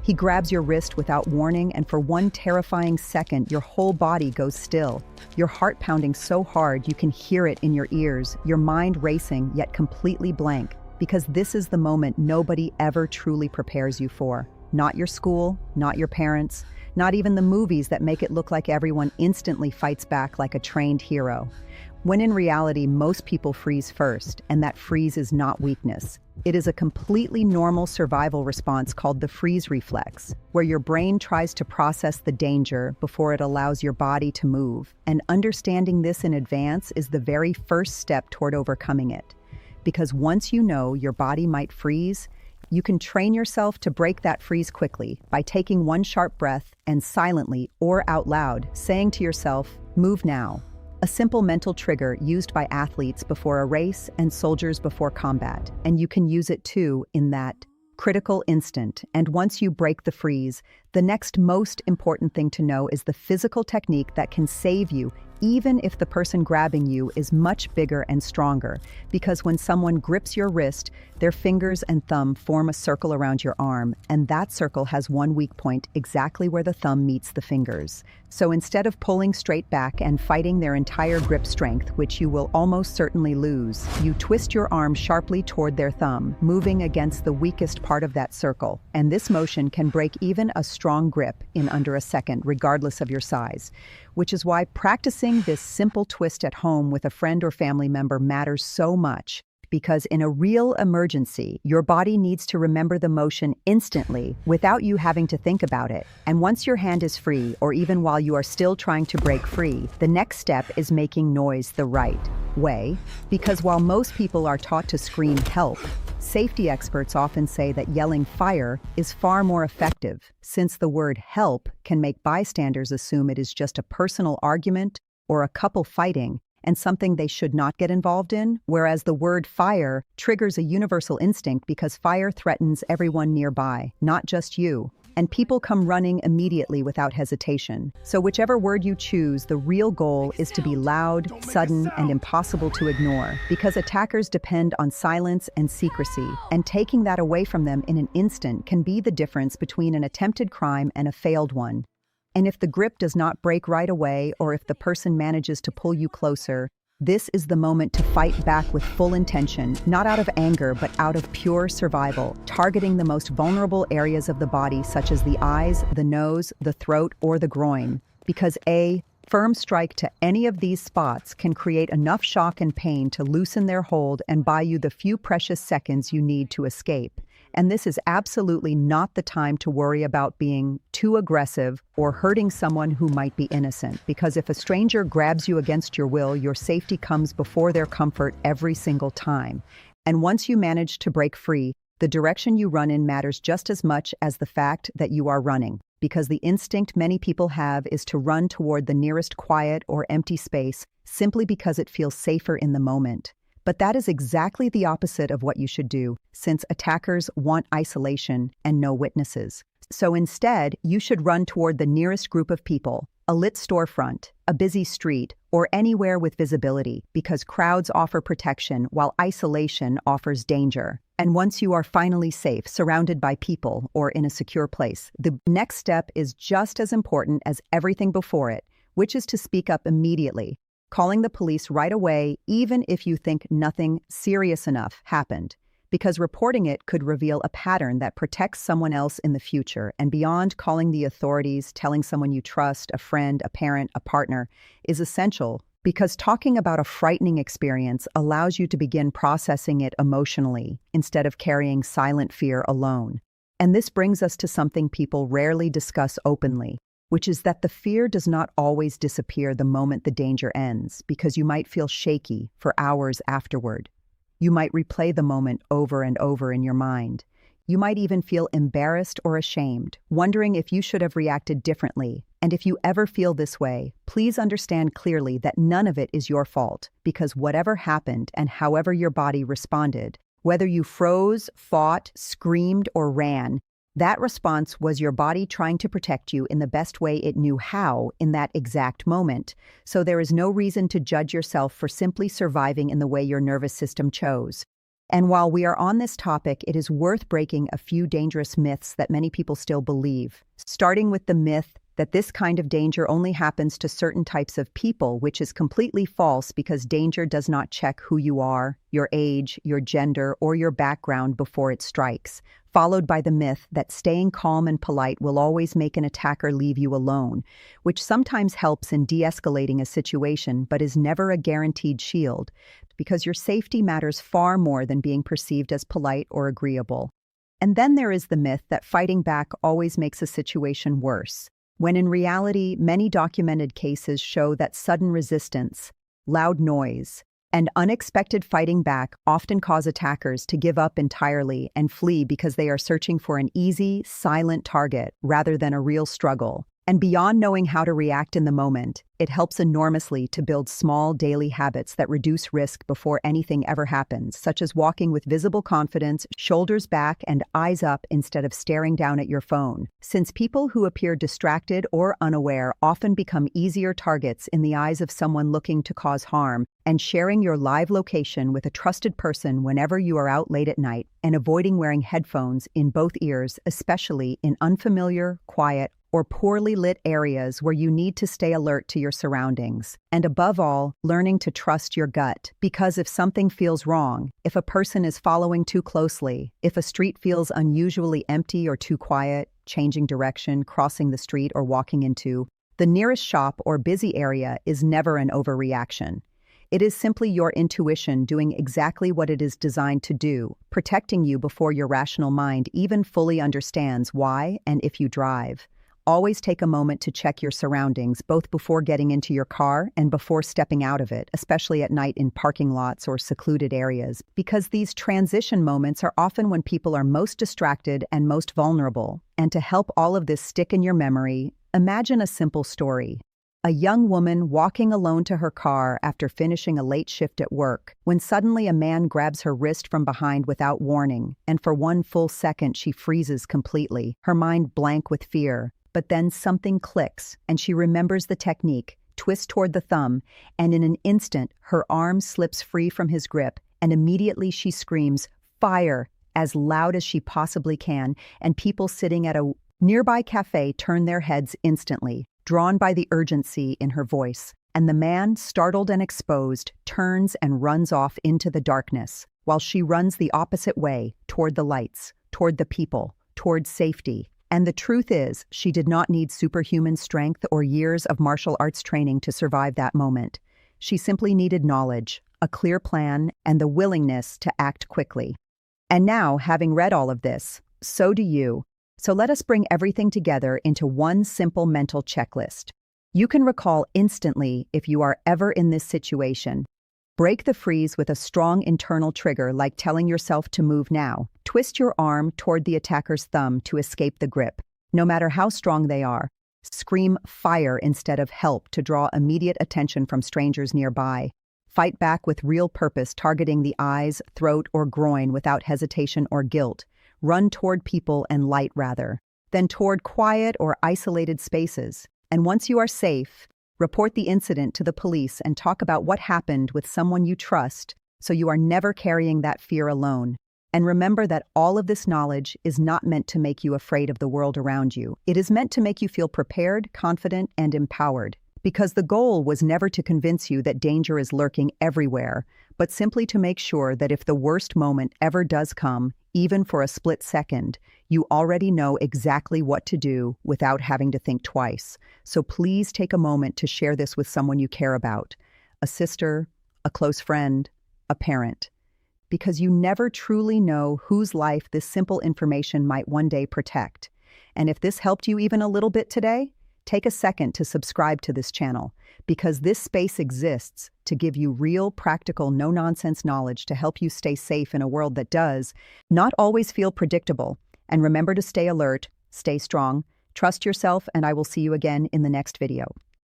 He grabs your wrist without warning, and for one terrifying second, your whole body goes still. Your heart pounding so hard you can hear it in your ears, your mind racing yet completely blank, because this is the moment nobody ever truly prepares you for. Not your school, not your parents, not even the movies that make it look like everyone instantly fights back like a trained hero. When in reality, most people freeze first, and that freeze is not weakness. It is a completely normal survival response called the freeze reflex, where your brain tries to process the danger before it allows your body to move, and understanding this in advance is the very first step toward overcoming it. Because once you know your body might freeze, you can train yourself to break that freeze quickly by taking one sharp breath and silently or out loud saying to yourself, "Move now." A simple mental trigger used by athletes before a race and soldiers before combat, and you can use it too in that critical instant. And once you break the freeze, the next most important thing to know is the physical technique that can save you, even if the person grabbing you is much bigger and stronger. Because when someone grips your wrist, their fingers and thumb form a circle around your arm, and that circle has one weak point exactly where the thumb meets the fingers. So instead of pulling straight back and fighting their entire grip strength, which you will almost certainly lose, you twist your arm sharply toward their thumb, moving against the weakest part of that circle. And this motion can break even a strong grip in under a second, regardless of your size. Which is why practicing this simple twist at home with a friend or family member matters so much. Because in a real emergency, your body needs to remember the motion instantly without you having to think about it. And once your hand is free, or even while you are still trying to break free, the next step is making noise the right way. Because while most people are taught to scream "help," safety experts often say that yelling "fire" is far more effective, since the word "help" can make bystanders assume it is just a personal argument or a couple fighting, and something they should not get involved in, whereas the word "fire" triggers a universal instinct because fire threatens everyone nearby, not just you. And people come running immediately without hesitation. So whichever word you choose, the real goal is to be loud, sudden, and impossible to ignore, because attackers depend on silence and secrecy, and taking that away from them in an instant can be the difference between an attempted crime and a failed one. And if the grip does not break right away, or if the person manages to pull you closer, this is the moment to fight back with full intention, not out of anger, but out of pure survival, targeting the most vulnerable areas of the body, such as the eyes, the nose, the throat, or the groin. Because a firm strike to any of these spots can create enough shock and pain to loosen their hold and buy you the few precious seconds you need to escape. And this is absolutely not the time to worry about being too aggressive or hurting someone who might be innocent, because if a stranger grabs you against your will, your safety comes before their comfort every single time. And once you manage to break free, the direction you run in matters just as much as the fact that you are running, because the instinct many people have is to run toward the nearest quiet or empty space simply because it feels safer in the moment. But that is exactly the opposite of what you should do, since attackers want isolation and no witnesses. So instead, you should run toward the nearest group of people, a lit storefront, a busy street, or anywhere with visibility, because crowds offer protection while isolation offers danger. And once you are finally safe, surrounded by people, or in a secure place, the next step is just as important as everything before it, which is to speak up immediately, calling the police right away, even if you think nothing serious enough happened, because reporting it could reveal a pattern that protects someone else in the future. And beyond calling the authorities, telling someone you trust, a friend, a parent, a partner, is essential, because talking about a frightening experience allows you to begin processing it emotionally instead of carrying silent fear alone. And this brings us to something people rarely discuss openly, which is that the fear does not always disappear the moment the danger ends, because you might feel shaky for hours afterward. You might replay the moment over and over in your mind. You might even feel embarrassed or ashamed, wondering if you should have reacted differently. And if you ever feel this way, please understand clearly that none of it is your fault, because whatever happened and however your body responded, whether you froze, fought, screamed, or ran, that response was your body trying to protect you in the best way it knew how in that exact moment. So there is no reason to judge yourself for simply surviving in the way your nervous system chose. And while we are on this topic, it is worth breaking a few dangerous myths that many people still believe, starting with the myth that this kind of danger only happens to certain types of people, which is completely false because danger does not check who you are, your age, your gender, or your background before it strikes, followed by the myth that staying calm and polite will always make an attacker leave you alone, which sometimes helps in de-escalating a situation but is never a guaranteed shield, because your safety matters far more than being perceived as polite or agreeable. And then there is the myth that fighting back always makes a situation worse, when in reality, many documented cases show that sudden resistance, loud noise, and unexpected fighting back often cause attackers to give up entirely and flee because they are searching for an easy, silent target rather than a real struggle. And beyond knowing how to react in the moment, it helps enormously to build small daily habits that reduce risk before anything ever happens, such as walking with visible confidence, shoulders back, and eyes up instead of staring down at your phone. Since people who appear distracted or unaware often become easier targets in the eyes of someone looking to cause harm, and sharing your live location with a trusted person whenever you are out late at night, and avoiding wearing headphones in both ears, especially in unfamiliar, quiet, or poorly lit areas where you need to stay alert to your surroundings. And above all, learning to trust your gut. Because if something feels wrong, if a person is following too closely, if a street feels unusually empty or too quiet, changing direction, crossing the street, or walking into the nearest shop or busy area is never an overreaction. It is simply your intuition doing exactly what it is designed to do, protecting you before your rational mind even fully understands why and if you drive. Always take a moment to check your surroundings, both before getting into your car and before stepping out of it, especially at night in parking lots or secluded areas, because these transition moments are often when people are most distracted and most vulnerable. And to help all of this stick in your memory, imagine a simple story. A young woman walking alone to her car after finishing a late shift at work, when suddenly a man grabs her wrist from behind without warning, and for one full second she freezes completely, her mind blank with fear. But then something clicks, and she remembers the technique, twist toward the thumb, and in an instant, her arm slips free from his grip, and immediately she screams, "Fire!" as loud as she possibly can, and people sitting at a nearby cafe turn their heads instantly, drawn by the urgency in her voice. And the man, startled and exposed, turns and runs off into the darkness, while she runs the opposite way, toward the lights, toward the people, toward safety. And the truth is, she did not need superhuman strength or years of martial arts training to survive that moment. She simply needed knowledge, a clear plan, and the willingness to act quickly. And now, having read all of this, so do you. So let us bring everything together into one simple mental checklist. You can recall instantly if you are ever in this situation. Break the freeze with a strong internal trigger like telling yourself to move now. Twist your arm toward the attacker's thumb to escape the grip, no matter how strong they are. Scream fire instead of help to draw immediate attention from strangers nearby. Fight back with real purpose, targeting the eyes, throat, or groin without hesitation or guilt. Run toward people and light rather, then toward quiet or isolated spaces. And once you are safe, report the incident to the police and talk about what happened with someone you trust, so you are never carrying that fear alone. And remember that all of this knowledge is not meant to make you afraid of the world around you. It is meant to make you feel prepared, confident, and empowered. Because the goal was never to convince you that danger is lurking everywhere, but simply to make sure that if the worst moment ever does come, even for a split second, you already know exactly what to do without having to think twice. So please take a moment to share this with someone you care about, a sister, a close friend, a parent, because you never truly know whose life this simple information might one day protect. And if this helped you even a little bit today, take a second to subscribe to this channel, because this space exists to give you real, practical, no-nonsense knowledge to help you stay safe in a world that does not always feel predictable. And remember to stay alert, stay strong, trust yourself, and I will see you again in the next video.